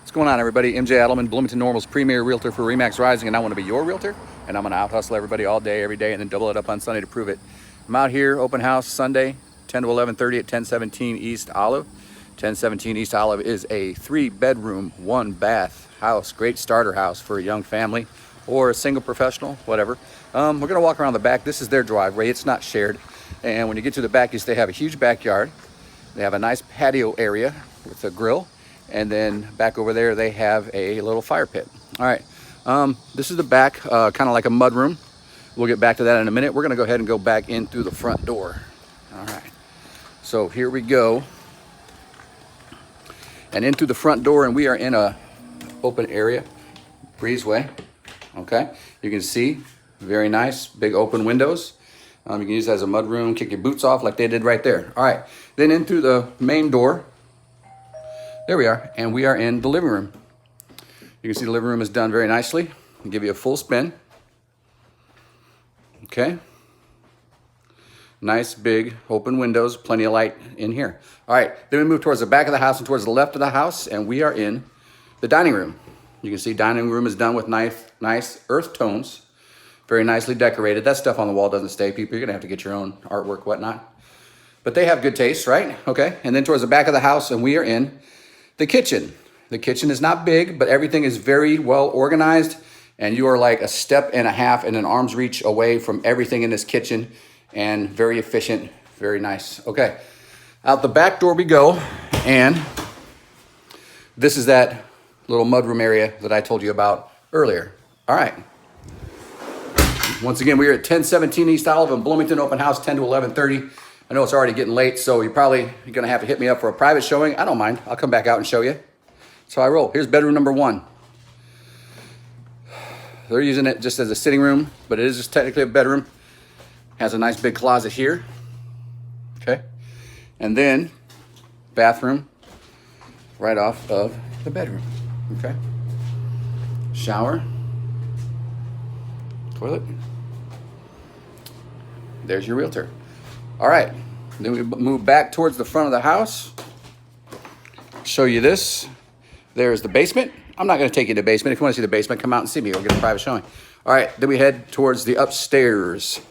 What's going on, everybody? MJ Adelman, Bloomington Normal's premier realtor for RE/MAX Rising, and I want to be your realtor, and I'm going to out-hustle everybody all day, every day, and then double it up on Sunday to prove it. I'm out here, open house Sunday, 10 to 11:30 at 1017 East Olive. 1017 East Olive is a 3-bedroom, 1-bath house, great starter house for a young family or a single professional, whatever. We're going to walk around the back. This is their driveway. It's not shared. And when you get to the back, they have a huge backyard. They have a nice patio area with a grill. And then back over there, they have a little fire pit. All right, this is the back, kind of like a mud room. We'll get back to that in a minute. We're gonna go ahead and go back in through the front door. All right, so here we go. And in through the front door, and we are in a open area, breezeway, okay? You can see, very nice, big open windows. You can use it as a mud room, kick your boots off like they did right there. All right, then in through the main door, there we are, and we are in the living room. You can see the living room is done very nicely. I'll give you a full spin. Okay. Nice, big, open windows, plenty of light in here. All right, then we move towards the back of the house and towards the left of the house, and we are in the dining room. You can see dining room is done with nice earth tones, very nicely decorated. That stuff on the wall doesn't stay, people. You're gonna have to get your own artwork, whatnot. But they have good taste, right? Okay, and then towards the back of the house, and we are in the kitchen. The kitchen is not big, but everything is very well organized, and you are like a step and a half and an arm's reach away from everything in this kitchen, and very efficient, very nice. Okay, out the back door we go, and this is that little mudroom area that I told you about earlier. All right. Once again, we are at 1017 East Olive in Bloomington, open house 10 to 11:30. I know it's already getting late, so you're probably gonna have to hit me up for a private showing. I don't mind, I'll come back out and show you. That's how I roll. Here's bedroom number 1. They're using it just as a sitting room, but it is just technically a bedroom. Has a nice big closet here, okay? And then bathroom right off of the bedroom, okay? Shower, toilet. There's your realtor. All right, then we move back towards the front of the house. Show you this. There's the basement. I'm not gonna take you to the basement. If you wanna see the basement, come out and see me or get a private showing. All right, then we head towards the upstairs.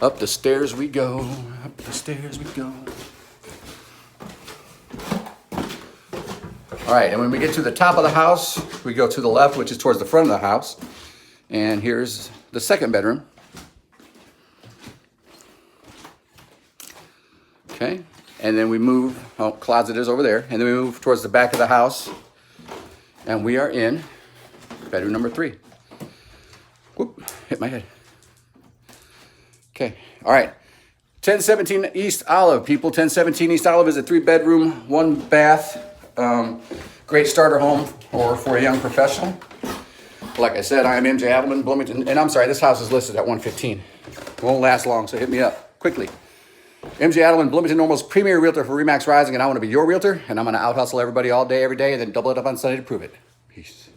Up the stairs we go, up the stairs we go. All right, and when we get to the top of the house, we go to the left, which is towards the front of the house. And here's the second bedroom. Okay, and then we move, closet is over there, and then we move towards the back of the house, and we are in bedroom number 3. Whoop, hit my head. Okay, all right, 1017 East Olive, people. 1017 East Olive is a 3-bedroom, 1-bath, great starter home or for a young professional. Like I said, I am MJ Adelman, Bloomington, and I'm sorry, this house is listed at 115. It won't last long, so hit me up quickly. MJ Adelman, Bloomington Normal's premier realtor for RE/MAX Rising, and I want to be your realtor, and I'm going to out-hustle everybody all day, every day, and then double it up on Sunday to prove it. Peace.